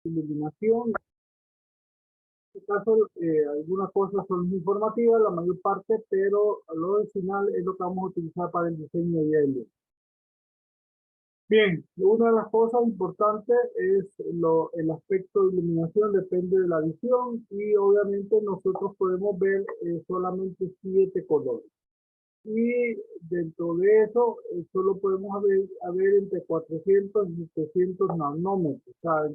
iluminación. En este caso, algunas cosas son informativas, la mayor parte, pero lo del final es lo que vamos a utilizar para el diseño diario. Bien, una de las cosas importantes es el aspecto de iluminación, depende de la visión y obviamente nosotros podemos ver solamente 7 colores. Y dentro de eso, solo podemos ver entre 400 y 700 nanómetros. O sea,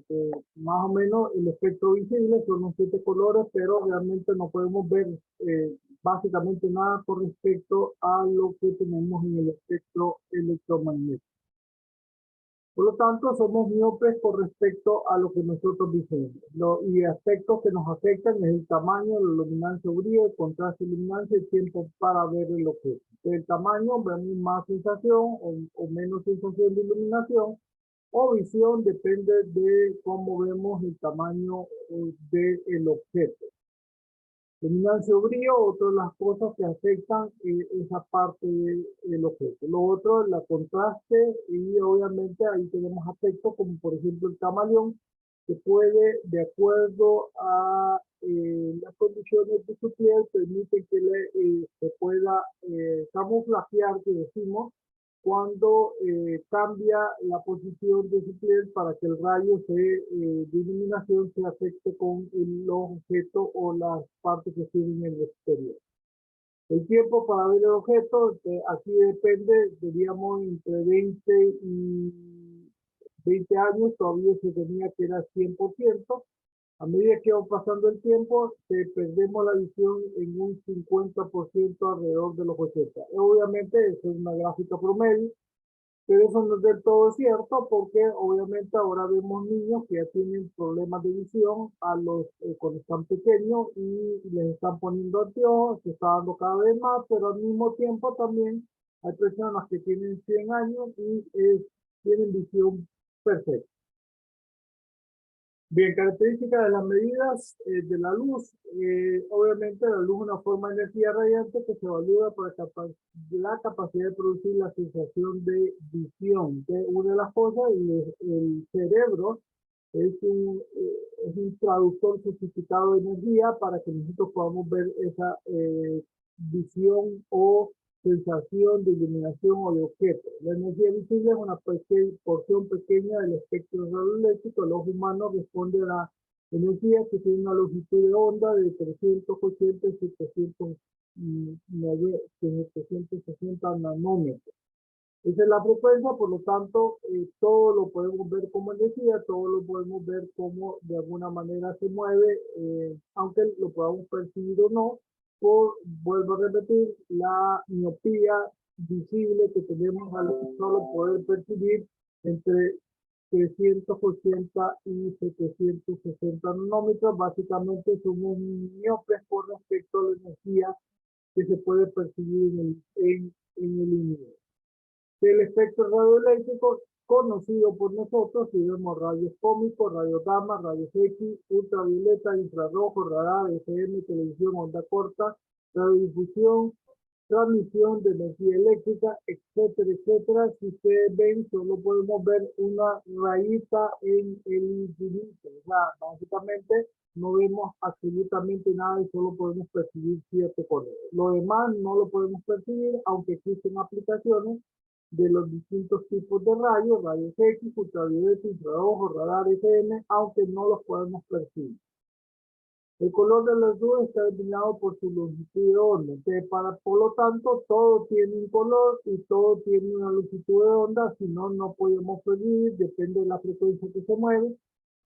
más o menos el espectro visible son los 7 colores, pero realmente no podemos ver básicamente nada con respecto a lo que tenemos en el espectro electromagnético. Por lo tanto, somos miopes con respecto a lo que nosotros vemos. Y aspectos que nos afectan es el tamaño, la luminancia o brillo, el contraste, luminancia y tiempo para ver el objeto. El tamaño, vemos más sensación o menos sensación de iluminación, o visión, depende de cómo vemos el tamaño del objeto. Luminancia o brillo, otra de las cosas que afectan esa parte del objeto. Lo otro es la contraste y obviamente ahí tenemos aspectos como por ejemplo el camaleón, que puede, de acuerdo a las condiciones de su piel, permite que se pueda camuflajear, que decimos, cuando cambia la posición de su piel para que el rayo de iluminación se afecte con el objeto o las partes que tienen en el exterior. El tiempo para ver el objeto, aquí depende, diríamos, entre 20 y 20 años, todavía se tenía que era 100%. A medida que va pasando el tiempo, perdemos la visión en un 50% alrededor de los 80. Obviamente, eso es una gráfica promedio, pero eso no es del todo cierto porque obviamente ahora vemos niños que ya tienen problemas de visión cuando están pequeños y les están poniendo anteojos, se está dando cada vez más, pero al mismo tiempo también hay personas que tienen 100 años y tienen visión perfecta. Bien, características de las medidas de la luz. Obviamente la luz es una forma de energía radiante que se evalúa por la capacidad de producir la sensación de visión. Una de las cosas, el cerebro es un traductor sofisticado de energía para que nosotros podamos ver esa visión o sensación de iluminación o de objeto. La energía visible es una porción pequeña del espectro radioeléctrico. El ojo humano responde a la energía que tiene una longitud de onda de 380 y 760 nanómetros. Esa es la frecuencia, por lo tanto, todo lo podemos ver como energía, todo lo podemos ver como de alguna manera se mueve, aunque lo podamos percibir o no, vuelvo a repetir, la miopía visible que tenemos al solo poder percibir entre 380 y 760 nanómetros. Básicamente somos miopes con respecto a la energía que se puede percibir en el universo. El espectro radioeléctrico conocido por nosotros, si vemos rayos cósmicos, rayos gamma, rayos X, ultravioleta, infrarrojo, radar, FM, televisión, onda corta, radiodifusión, transmisión de energía eléctrica, etcétera, etcétera. Si ustedes ven, solo podemos ver una rayita en el infinito. O sea, básicamente no vemos absolutamente nada y solo podemos percibir cierto color. Lo demás no lo podemos percibir, aunque existen aplicaciones de los distintos tipos de rayos X, ultravioleta, infrarrojo, radar, FM, aunque no los podemos percibir. El color de la luz está determinado por su longitud de onda. Entonces, por lo tanto, todo tiene un color y todo tiene una longitud de onda, si no, no podemos percibir, depende de la frecuencia que se mueve.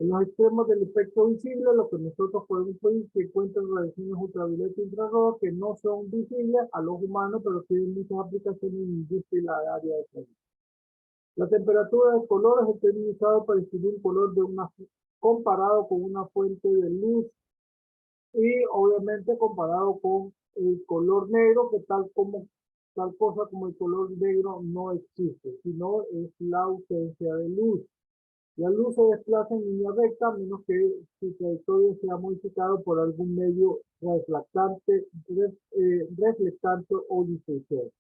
En los extremos del espectro visible, lo que nosotros podemos ver se encuentran radiaciones ultravioleta e infrarrojo que no son visibles al ojo humano, pero tienen muchas aplicaciones en la industria y la área de salud. La temperatura del color es el término usado para distinguir un color comparado con una fuente de luz y obviamente comparado con el color negro, que tal cosa como el color negro no existe, sino es la ausencia de luz. La luz se desplaza en línea recta a menos que su trayectoria sea modificado por algún medio reflectante o difusor.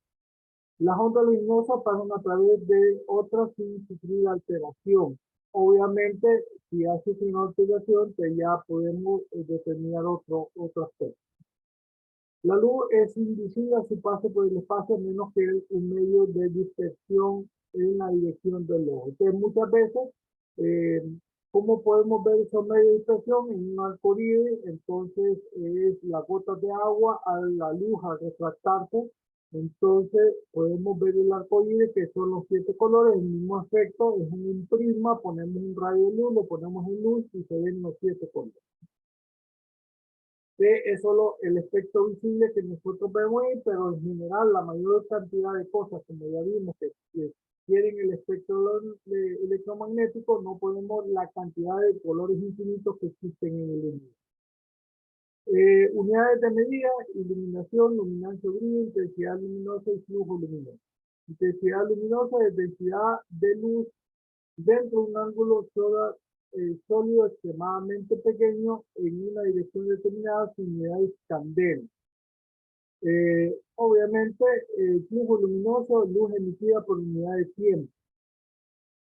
Las ondas luminosas pasan a través de otras sin sufrir alteración. obviamente, si haces una alteración, ya podemos determinar otro aspecto. La luz es invisible a su paso por el espacio, a menos que un medio de dispersión en la dirección del ojo. Entonces, muchas veces, eh, ¿cómo podemos ver esos medios de dispersión? En un arcoíris, entonces es las gotas de agua a la luz al refractarse. Entonces, podemos ver el arcoíris, que son los 7 colores, el mismo efecto, es un prisma, ponemos un rayo de luz, lo ponemos en luz y se ven los 7 colores. Es solo el espectro visible que nosotros vemos ahí, pero en general la mayor cantidad de cosas, como ya vimos, que tienen el espectro electromagnético, no podemos la cantidad de colores infinitos que existen en el universo. Unidades de medida: iluminación, luminancia, brillo, intensidad luminosa y flujo luminoso. Intensidad luminosa es densidad de luz dentro de un ángulo sólido extremadamente pequeño en una dirección determinada sin unidades candela. Obviamente, flujo luminoso, luz emitida por unidad de tiempo.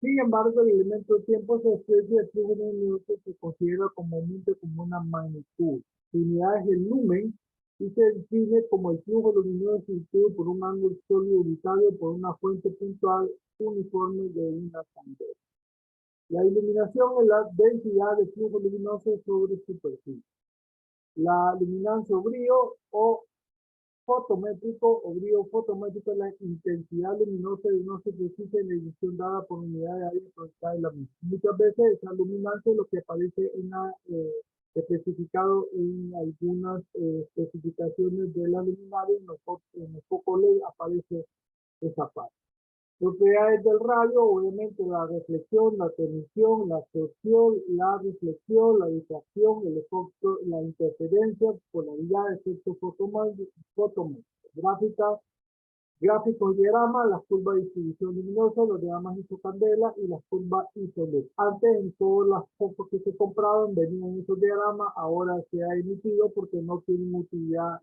Sin embargo, el elemento de tiempo se expresa el flujo luminoso, se considera comúnmente como una magnitud. Su unidad es el lumen y se define como el flujo luminoso emitido por un ángulo sólido unitario por una fuente puntual uniforme de una candela. La iluminación es la densidad de flujo luminoso sobre superficie. La luminancia o brillo brillo fotométrico es la intensidad luminosa de una superficie en la edición dada por unidad de área proyectada en la misma. Muchas veces esa luminancia es lo que aparece especificado en algunas especificaciones de la luminaria, en los focos LED aparece esa parte. Propiedades del radio: obviamente la reflexión, la transmisión, la absorción, la reflexión, la difracción, el efecto, la interferencia, polaridad, efecto fotométrico, gráficos y diagramas, las curvas de distribución luminosa, los diagramas isocandela y las curvas isoluz. Antes, en todas las focos que se compraban venían esos diagramas, ahora se ha emitido porque no tienen utilidad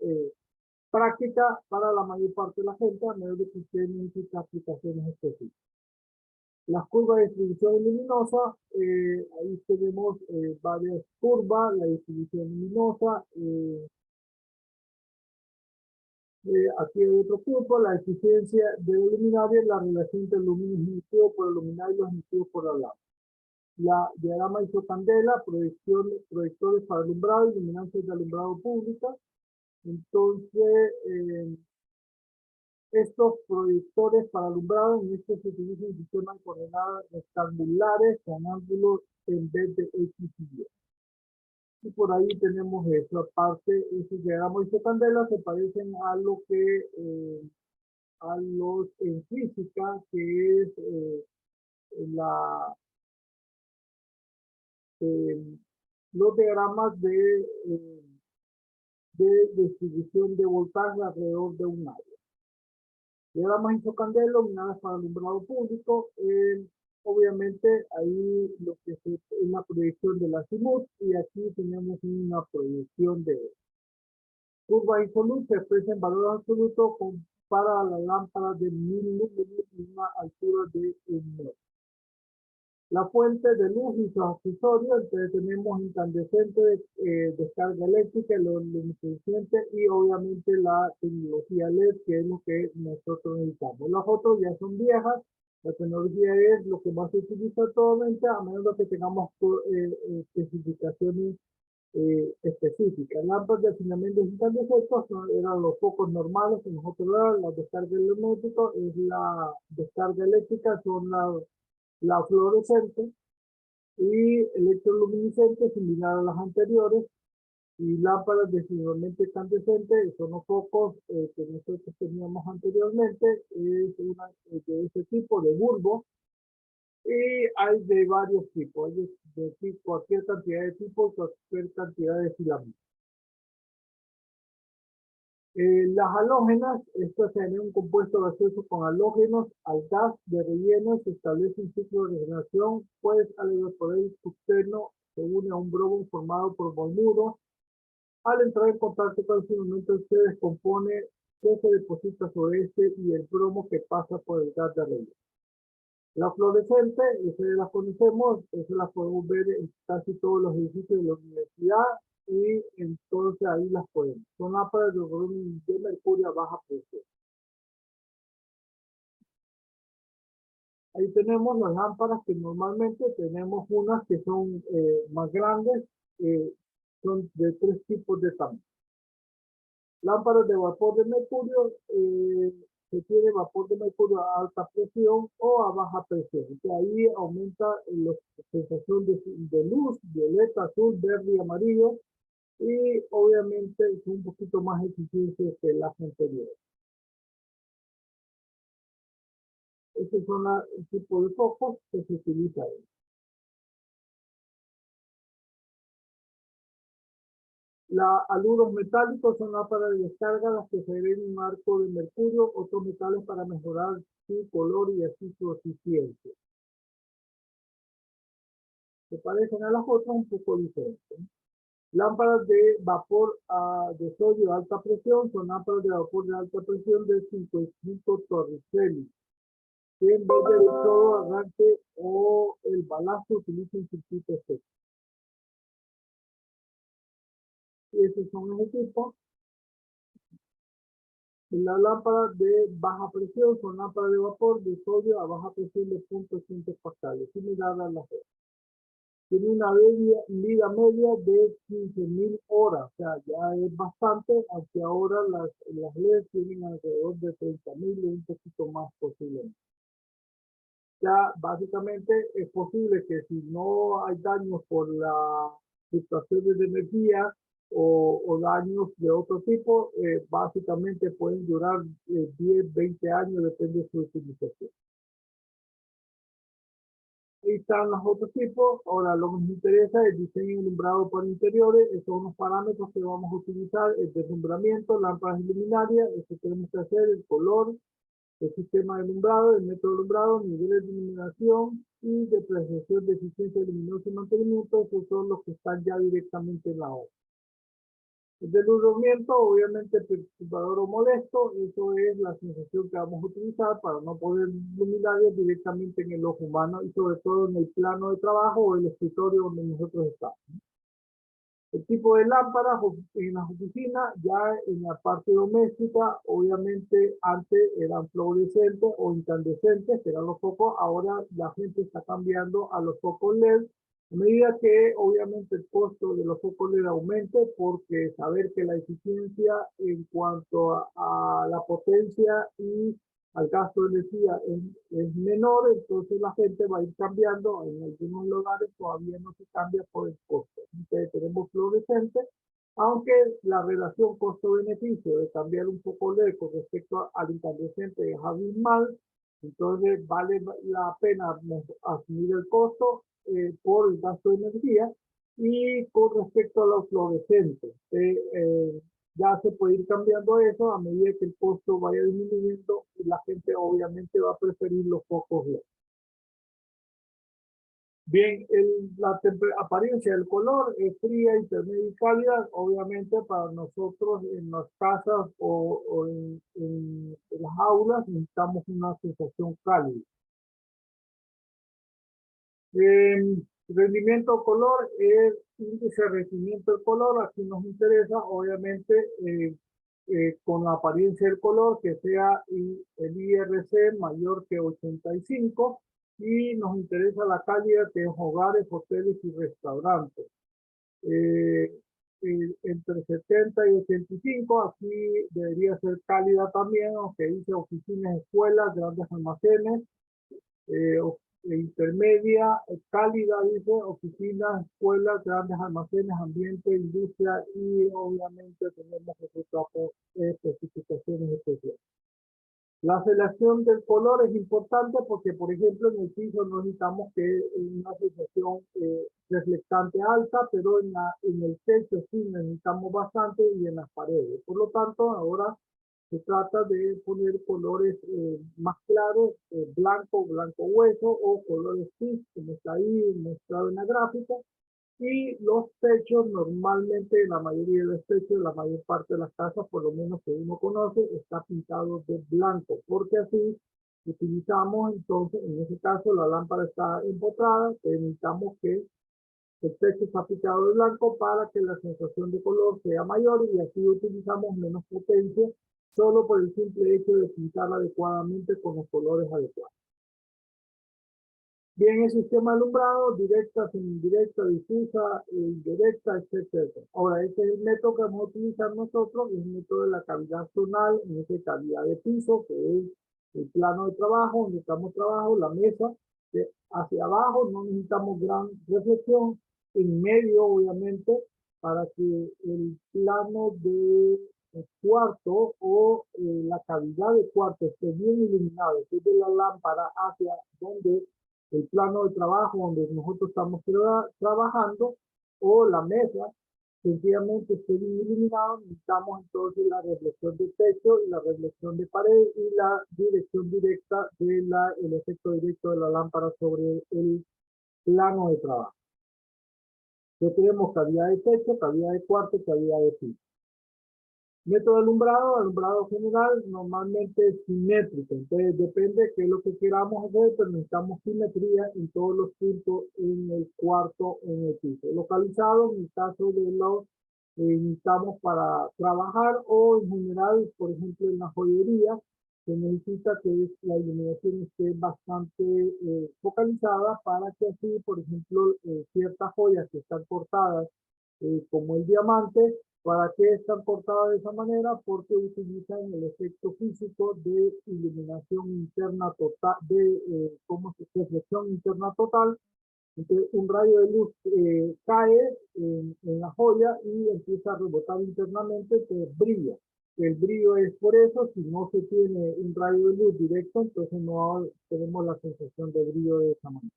práctica para la mayor parte de la gente, a menos de que usted necesite aplicaciones específicas. Las curvas de distribución luminosa, ahí tenemos varias curvas, la distribución luminosa, aquí hay otro grupo, la eficiencia de la luminaria, la relación entre lumines emitidos por el luminario y los emitidos por la lámpara. La diagrama isocandela, proyectores para alumbrado y luminancias de alumbrado pública. Entonces, estos proyectores para alumbrado, en estos se utilizan sistemas de coordenadas rectangulares con ángulos en vez de X y Y. Y por ahí tenemos eso. Aparte, esos diagramas isocandela se parecen a lo que, a los en física, que es los diagramas de distribución de voltaje alrededor de un área. Diagramas isocandela, luminadas para alumbrado público. Obviamente ahí lo que es la proyección del azimut y aquí tenemos una proyección de curva isoluz, se expresa en valores absolutos para la lámpara de 1000 lúmenes y una altura de 1 metro. La fuente de luz y sus accesorios: entonces tenemos incandescente, descarga eléctrica, luminiscente y obviamente la tecnología LED, que es lo que nosotros necesitamos. Las otras ya son viejas, la tecnología es lo que más se utiliza actualmente, a menos que tengamos especificaciones específicas. Lámparas de afinamiento incandescentes eran los focos normales que nosotros vemos. La descarga eléctrica es la descarga eléctrica, son la fluorescente y electroluminiscente similar a las anteriores, y lámparas decididamente incandescentes son los focos que nosotros teníamos anteriormente, es una de ese tipo de bulbo, y hay de varios tipos, hay de cualquier cantidad de tipos, cualquier cantidad de filamentos. Las halógenas, esto sería un compuesto gaseoso con halógenos al gas de relleno, se establece un ciclo de regeneración, pues al evaporar el subterno se une a un bromo formado por bromuro. Al entrar en contacto con el filamento se descompone, que se deposita sobre este y el bromo que pasa por el gas de relleno. La fluorescente, esa ya la conocemos, esa la podemos ver en casi todos los edificios de la universidad y entonces ahí las podemos. Son lámparas de mercurio a baja presión. Ahí tenemos las lámparas que normalmente tenemos unas que son más grandes, eh, son de tres tipos de tamaño. Lámparas de vapor de mercurio, se tiene vapor de mercurio a alta presión o a baja presión. Que ahí aumenta la sensación de luz, violeta, azul, verde y amarillo, y obviamente es un poquito más eficiente que las anteriores. Estos son el tipo de focos que se utiliza ahí. Aluros metálicos son lámparas de descarga, las que se ven en un arco de mercurio, otros metales para mejorar su color y así su eficiencia. Se parecen a las otras, un poco diferentes. Lámparas de vapor de sodio a alta presión son lámparas de vapor de alta presión de 55 Torricelli, que en vez del sodio arranque o el balazo utilizan circuito seco. Y esos son los equipos. Las lámparas de baja presión son lámparas de vapor de sodio a baja presión de 0.5 pascales, similar a las otras. Tiene una vida media de 15.000 horas, o sea, ya es bastante, aunque ahora las LED tienen alrededor de 30.000 y un poquito más posiblemente. Ya básicamente es posible que si no hay daños por las fluctuaciones de energía o daños de otro tipo, básicamente pueden durar 10, 20 años, depende de su utilización. Ahí están los otros tipos. Ahora lo que nos interesa es el diseño alumbrado para interiores. Esos son los parámetros que vamos a utilizar: el deslumbramiento, lámparas iluminarias, eso tenemos que hacer, el color, el sistema de alumbrado, el método de alumbrado, niveles de iluminación y de apreciación de eficiencia luminosa y mantenimiento. Esos son los que están ya directamente en la obra. El deslumbramiento, obviamente perturbador o molesto, eso es la sensación que vamos a utilizar para no poder iluminar directamente en el ojo humano y sobre todo en el plano de trabajo o el escritorio donde nosotros estamos. El tipo de lámparas en las oficinas, ya en la parte doméstica, obviamente antes eran fluorescentes o incandescentes, que eran los focos, ahora la gente está cambiando a los focos LED, a medida que obviamente el costo de los focos LED aumente, porque saber que la eficiencia en cuanto a la potencia y al gasto de energía es menor, entonces la gente va a ir cambiando. En algunos lugares todavía no se cambia por el costo. Entonces tenemos fluorescente, aunque la relación costo-beneficio de cambiar un poco LED con respecto al incandescente es abismal, entonces vale la pena asumir el costo por el gasto de energía. Y con respecto a los fluorescentes, ya se puede ir cambiando eso a medida que el costo vaya disminuyendo y la gente obviamente va a preferir los focos LED. Bien, la apariencia del color es fría, intermedia y cálida. Obviamente para nosotros en las casas o en las aulas necesitamos una sensación cálida. Rendimiento color es índice de rendimiento del color. Aquí nos interesa obviamente con la apariencia del color que sea el IRC mayor que 85, y nos interesa la calidad de hogares, hoteles y restaurantes. Entre 70 y 85, aquí debería ser cálida también, aunque dice oficinas, escuelas, grandes almacenes, intermedia, cálida, dice oficinas, escuelas, grandes almacenes, ambiente, industria, y obviamente tenemos otras especificaciones especiales. La selección del color es importante porque, por ejemplo, en el piso no necesitamos que una sensación reflectante alta, pero en el techo sí necesitamos bastante, y en las paredes. Por lo tanto, ahora se trata de poner colores más claros, blanco, blanco hueso, o colores TIC, como está ahí mostrado en la gráfica. Y los techos, normalmente la mayoría de los techos, la mayor parte de las casas, por lo menos que uno conoce, está pintado de blanco, porque así Utilizamos entonces, en ese caso, la lámpara está empotrada, necesitamos que el techo está pintado de blanco para que la sensación de color sea mayor y así utilizamos menos potencia solo por el simple hecho de pintar adecuadamente con los colores adecuados. Bien, el sistema alumbrado, directa, semi-indirecta, difusa, indirecta, etc. Ahora, este es el método que vamos a utilizar nosotros, es el método de la cavidad zonal, en esta calidad de piso, que es el plano de trabajo, donde estamos trabajando, la mesa, que hacia abajo no necesitamos gran reflexión, en medio, obviamente, para que el plano de cuarto o la cavidad de cuarto esté bien iluminado, desde la lámpara hacia donde el plano de trabajo donde nosotros estamos trabajando o la mesa sencillamente esté bien iluminado, necesitamos entonces la reflexión de techo y la reflexión de pared y la dirección directa el efecto directo de la lámpara sobre el plano de trabajo. Ya tenemos cavidad de techo, cavidad de cuarto, cavidad de piso. Método de alumbrado general, normalmente es simétrico. Entonces depende de qué es lo que queramos hacer, pero necesitamos simetría en todos los puntos en el cuarto, en el piso. Localizado, en el caso de los necesitamos para trabajar o en general, por ejemplo, en la joyería, se necesita que la iluminación esté bastante focalizada para que así, por ejemplo, ciertas joyas que están cortadas, como el diamante, ¿para qué están cortadas de esa manera? Porque utilizan el efecto físico de iluminación interna total, reflexión interna total. Entonces, un rayo de luz cae en la joya y empieza a rebotar internamente, entonces brilla. El brillo es por eso, si no se tiene un rayo de luz directo, entonces no tenemos la sensación de brillo de esa manera.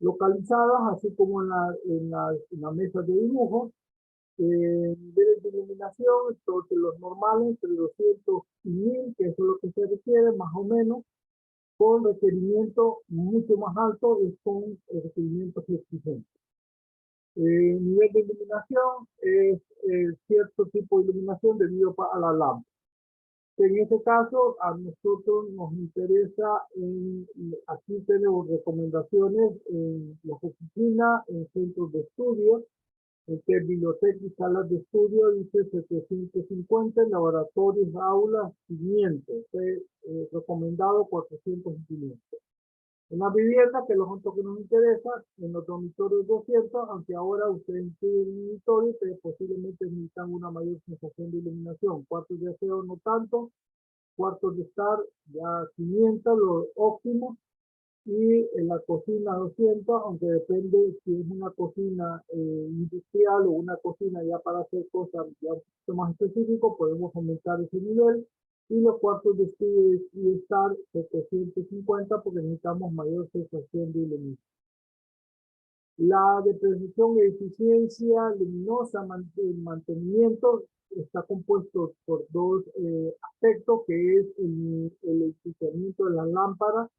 Localizadas, así como en la mesa de dibujo, niveles de iluminación, entonces los normales entre 200 y 1000, que eso es lo que se requiere, más o menos, con requerimiento mucho más alto es con requerimientos exigentes. Nivel de iluminación es cierto tipo de iluminación debido a la lámpara. En este caso, a nosotros nos interesa, aquí tenemos recomendaciones en las oficinas, en centros de estudio, en biblioteca y salas de estudio dice 750, en laboratorios, aulas 500, recomendado 400 y 500. En la vivienda, que es lo que nos interesa, en los dormitorios 200, aunque ahora ustedes incluyen el dormitorio, ustedes posiblemente necesitan una mayor sensación de iluminación. Cuartos de aseo no tanto, cuartos de estar ya 500, lo óptimo, y en la cocina 200, aunque depende si es una cocina industrial o una cocina ya para hacer cosas ya un poquito más específicas, podemos aumentar ese nivel. Y los cuartos de estudio y estar 750 porque necesitamos mayor sensación de iluminación. La depreciación y eficiencia luminosa, mantenimiento, está compuesto por dos aspectos, que es el equipamiento de las lámparas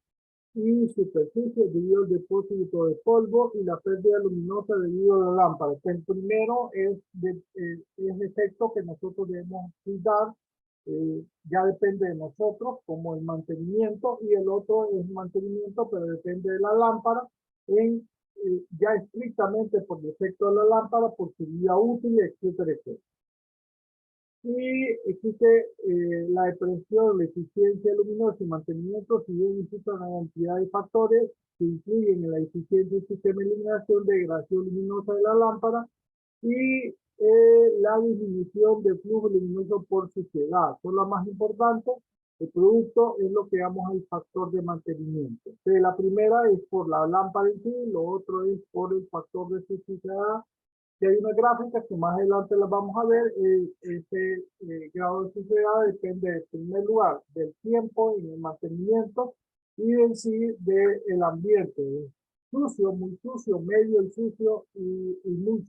y superficie debido al depósito de polvo y la pérdida luminosa debido a la lámpara. El primero es efecto que nosotros debemos cuidar, ya depende de nosotros, como el mantenimiento, y el otro es mantenimiento, pero depende de la lámpara, ya estrictamente por defecto de la lámpara, por su vida útil, etcétera, etcétera. Y existe la depresión, la eficiencia luminosa y mantenimiento, si bien existe una cantidad de factores que influyen en la eficiencia del sistema de iluminación, degradación luminosa de la lámpara y la disminución del flujo luminoso por suciedad. Son las más importantes. El producto es lo que llamamos el factor de mantenimiento. Entonces, la primera es por la lámpara en sí, lo otro es por el factor de suciedad. Y hay una gráfica que más adelante la vamos a ver. Ese grado de suciedad depende, en primer lugar, del tiempo en el mantenimiento y en sí del ambiente. Sucio, muy sucio, medio y sucio y muy,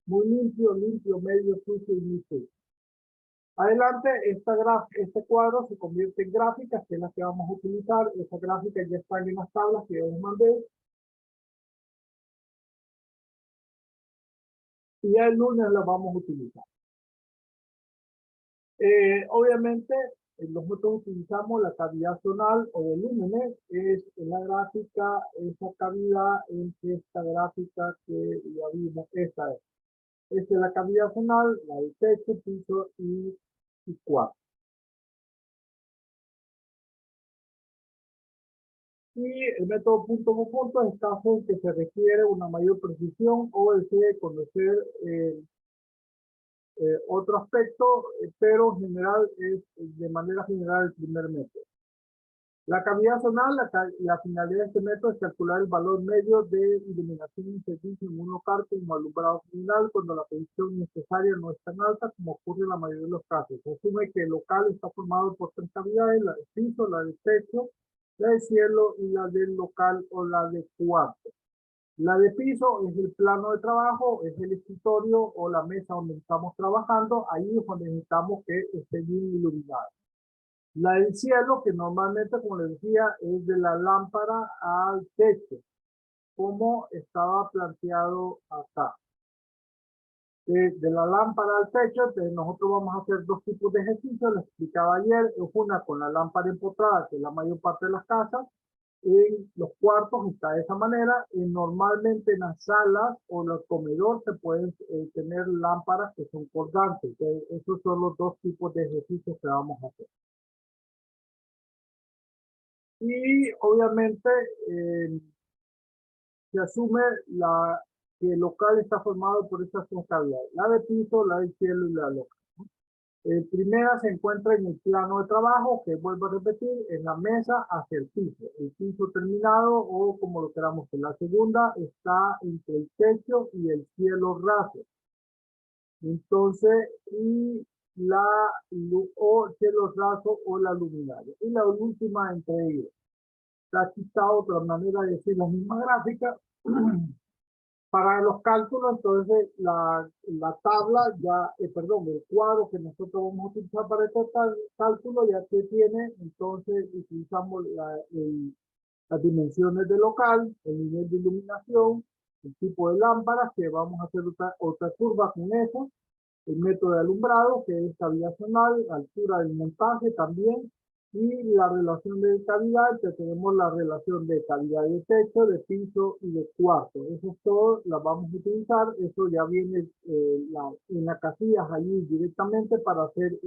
muy limpio, limpio, medio, sucio y muy sucio. Adelante, este cuadro se convierte en gráficas, que es la que vamos a utilizar. Estas gráficas ya están en las tablas que yo les mandé. Y ya el lunes la vamos a utilizar. Obviamente, nosotros utilizamos la cavidad zonal o volúmenes, es en la gráfica, esa cavidad en esta gráfica que ya vimos, esta es. Esta es la cavidad zonal, la de techo, piso y cuarto. Y el método punto por punto es caso en que se requiere una mayor precisión o desee conocer otro aspecto, pero en general es de manera general el primer método. La cavidad zonal, la finalidad de este método es calcular el valor medio de iluminación en servicio en un local como alumbrado general cuando la presión necesaria no es tan alta como ocurre en la mayoría de los casos. Se asume que el local está formado por tres cavidades: la del piso, la del techo, la del cielo y la del local o la de cuarto. La de piso es el plano de trabajo, es el escritorio o la mesa donde estamos trabajando. Ahí es donde necesitamos que esté bien iluminado. La del cielo, que normalmente, como les decía, es de la lámpara al techo, como estaba planteado acá. De la lámpara al techo, entonces nosotros vamos a hacer dos tipos de ejercicios, les explicaba ayer, es una con la lámpara empotrada, que es la mayor parte de las casas. En los cuartos está de esa manera, y normalmente en las salas o los comedores se pueden tener lámparas que son colgantes. Esos son los dos tipos de ejercicios que vamos a hacer. Y obviamente se asume que el local está formado por estas tres cavidades: la de piso, la de cielo y la local. Primera se encuentra en el plano de trabajo, que vuelvo a repetir, en la mesa hacia el piso terminado o como lo queramos ver. La segunda está entre el techo y el cielo raso. Entonces, y o cielo raso o la luminaria. Y la última entre ellos. Aquí está otra manera de decir la misma gráfica. Para los cálculos, entonces, la tabla ya, perdón, el cuadro que nosotros vamos a utilizar para este cálculo ya que tiene, entonces utilizamos las dimensiones del local, el nivel de iluminación, el tipo de lámparas, que vamos a hacer otra curva con eso, el método de alumbrado, que es cavidad zonal, altura del montaje también, y la relación de cavidad, que tenemos la relación de cavidad de techo, de piso y de cuarto. Eso todo la vamos a utilizar, eso ya viene en las casillas allí directamente para hacer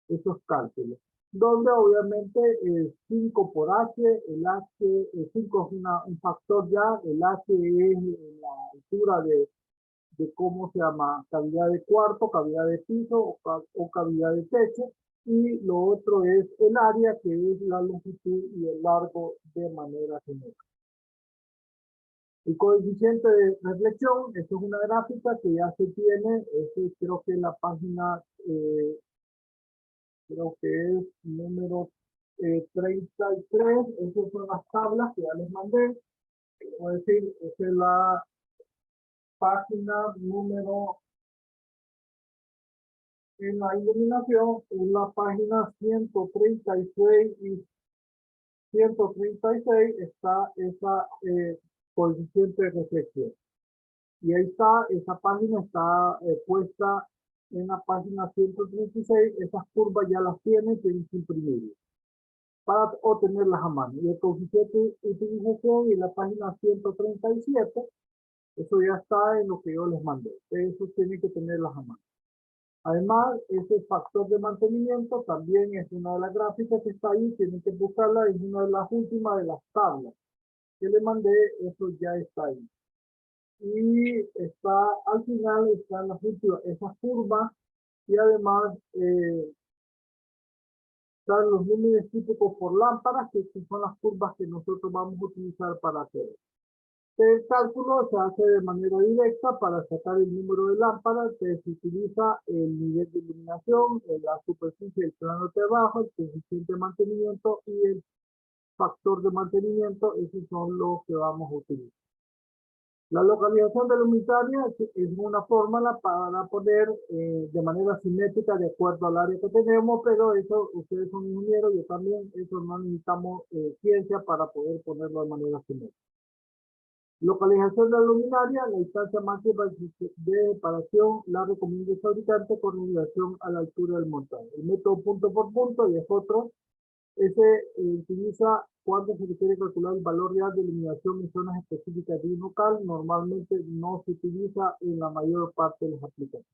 esos cálculos. Donde obviamente 5 por H, el H, 5 es un factor ya, el H es la altura de cómo se llama, cavidad de cuarto, cavidad de piso o cavidad de techo, y lo otro es el área, que es la longitud y el largo de manera general. El coeficiente de reflexión, esto es una gráfica que ya se tiene, creo que en la página, creo que es número 33, esas son las tablas que ya les mandé, es decir, esa es la página número en la iluminación, en la página 136 y 136 está esa coeficiente de reflexión. Y ahí está, esa página está puesta en la página 136. Esas curvas ya las tienen que imprimir para obtenerlas a mano. Y el coeficiente de utilización en la página 137, eso ya está en lo que yo les mandé. Eso tienen que tenerlas a mano. Además, ese factor de mantenimiento también es una de las gráficas que está ahí, tienen que buscarla, es una de las últimas de las tablas que le mandé, eso ya está ahí. Y está, al final están las últimas, esas curvas, y además están los límites típicos por lámparas, que son las curvas que nosotros vamos a utilizar para hacer. El cálculo se hace de manera directa para sacar el número de lámparas, que se utiliza el nivel de iluminación, la superficie del plano de trabajo, el coeficiente de mantenimiento y el factor de mantenimiento. Esos son los que vamos a utilizar. La localización de la unitaria es una fórmula para poner de manera simétrica de acuerdo al área que tenemos, pero eso, ustedes son ingenieros, yo también, eso no necesitamos ciencia para poder ponerlo de manera simétrica. Localización de la luminaria, la distancia máxima de separación la recomienda el fabricante con relación a la altura del montaje. El método punto por punto y es otro. Ese utiliza cuando se quiere calcular el valor real de iluminación en zonas específicas de un local. Normalmente no se utiliza en la mayor parte de las aplicaciones.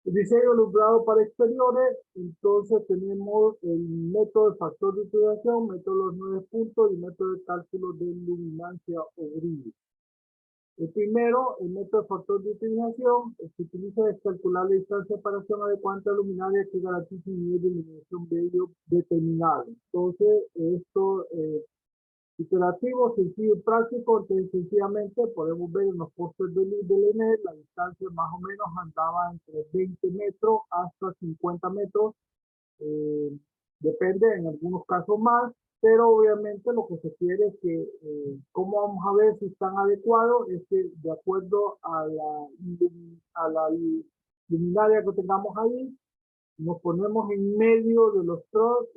El diseño alumbrado para exteriores, entonces tenemos el método de factor de utilización, método de los 9 puntos y método de cálculo de luminancia o brillo. El primero, el método de factor de utilización, se utiliza es calcular la distancia de separación adecuada entre la luminaria que garantice un nivel de iluminación medio determinado. Entonces, esto iterativo, sencillo y práctico, entonces sencillamente podemos ver en los postes de luz del ENER, la distancia más o menos andaba entre 20 metros hasta 50 metros, depende en algunos casos más, pero obviamente lo que se quiere es que, ¿cómo vamos a ver si están adecuados? Es que de acuerdo a la luminaria que tengamos ahí, nos ponemos en medio de los dos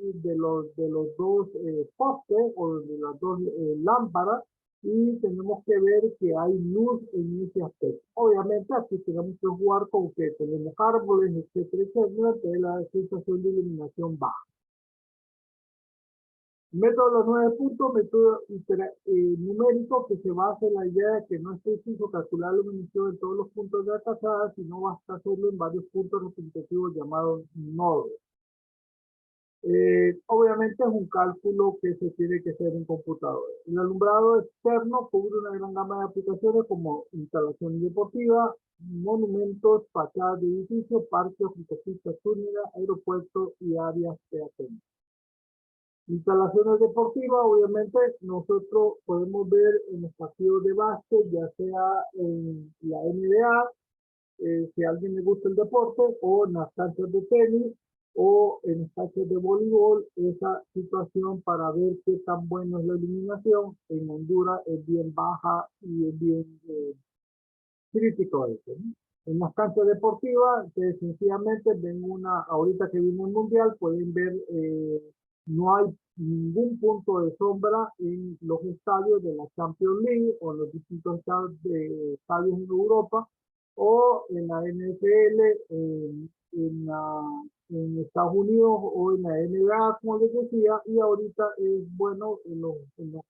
postes o de las dos lámparas y tenemos que ver que hay luz en ese aspecto. Obviamente aquí tenemos que jugar con que tenemos árboles, etcétera, etcétera, que la sensación de iluminación baja. Método de los 9 puntos, método numérico que se basa en la idea de que no es preciso calcular la iluminación en todos los puntos de la casada, sino basta hacerlo en varios puntos representativos llamados nodos. Obviamente es un cálculo que se tiene que hacer en computadora. El alumbrado externo cubre una gran gama de aplicaciones como instalaciones deportivas, monumentos, fachadas de edificios, parques, autopistas, túneles, aeropuertos y áreas peatonales. Instalaciones deportivas, obviamente, nosotros podemos ver en los partidos de básquet, ya sea en la NBA, si a alguien le gusta el deporte, o en las canchas de tenis, o en las canchas de voleibol, esa situación para ver qué tan buena es la iluminación. En Honduras es bien baja y es bien crítico eso, ¿no? En las canchas deportivas, que sencillamente ven ahorita que vino el mundial, pueden ver, no hay ningún punto de sombra en los estadios de la Champions League o en los distintos estadios en Europa o en la NFL, en Estados Unidos o en la NBA, como les decía, y ahorita es bueno en los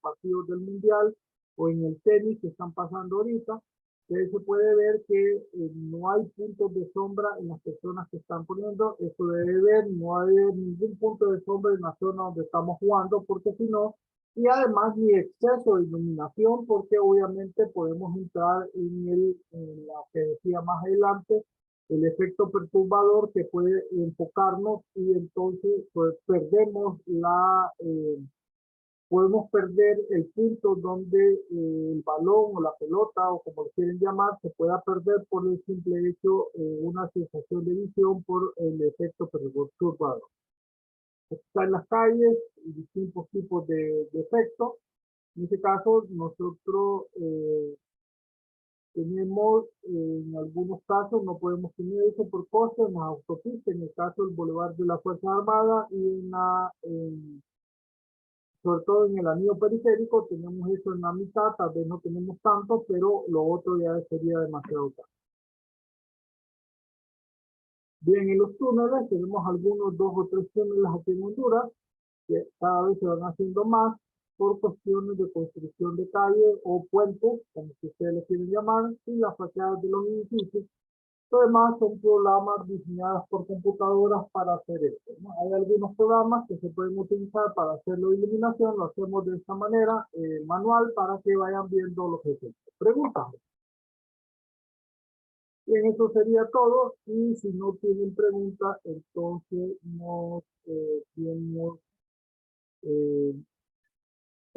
partidos del mundial o en el tenis que están pasando ahorita. Se puede ver que no hay puntos de sombra en las personas que están poniendo. Eso debe ver, no hay ningún punto de sombra en la zona donde estamos jugando, porque si no, y además ni exceso de iluminación, porque obviamente podemos entrar en la que decía más adelante, el efecto perturbador que puede enfocarnos y entonces pues perdemos podemos perder el punto donde el balón o la pelota o como lo quieren llamar se pueda perder por el simple hecho una sensación de visión por el efecto perturbador. Está en las calles distintos tipos de efectos. En este caso nosotros tenemos en algunos casos no podemos tener eso por costos en las autopistas, en el caso del Boulevard de la Fuerza Armada y sobre todo en el anillo periférico tenemos eso en la mitad, tal vez no tenemos tanto, pero lo otro ya sería demasiado caro. Bien, en los túneles tenemos algunos 2 o 3 túneles aquí en Honduras, que cada vez se van haciendo más por cuestiones de construcción de calles o puentes, como si ustedes le quieren llamar, y las fachadas de los edificios. Además, son programas diseñados por computadoras para hacer esto, ¿no? Hay algunos programas que se pueden utilizar para hacer la iluminación, lo hacemos de esta manera, manual, para que vayan viendo los efectos. Preguntas. Bien, eso sería todo, y si no tienen preguntas, entonces nos tenemos el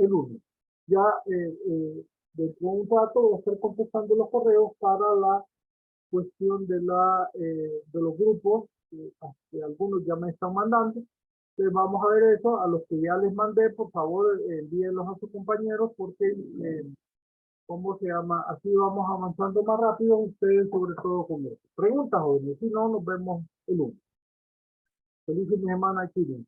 lunes. Ya dentro de un rato voy a estar contestando los correos para la cuestión de los grupos, que algunos ya me están mandando. Entonces vamos a ver eso, a los que ya les mandé, por favor, envíenlos a sus compañeros porque, ¿cómo se llama? Así vamos avanzando más rápido, ustedes sobre todo con eso. Preguntas, jóvenes, si no, nos vemos el lunes. Feliz fin de semana, Chile.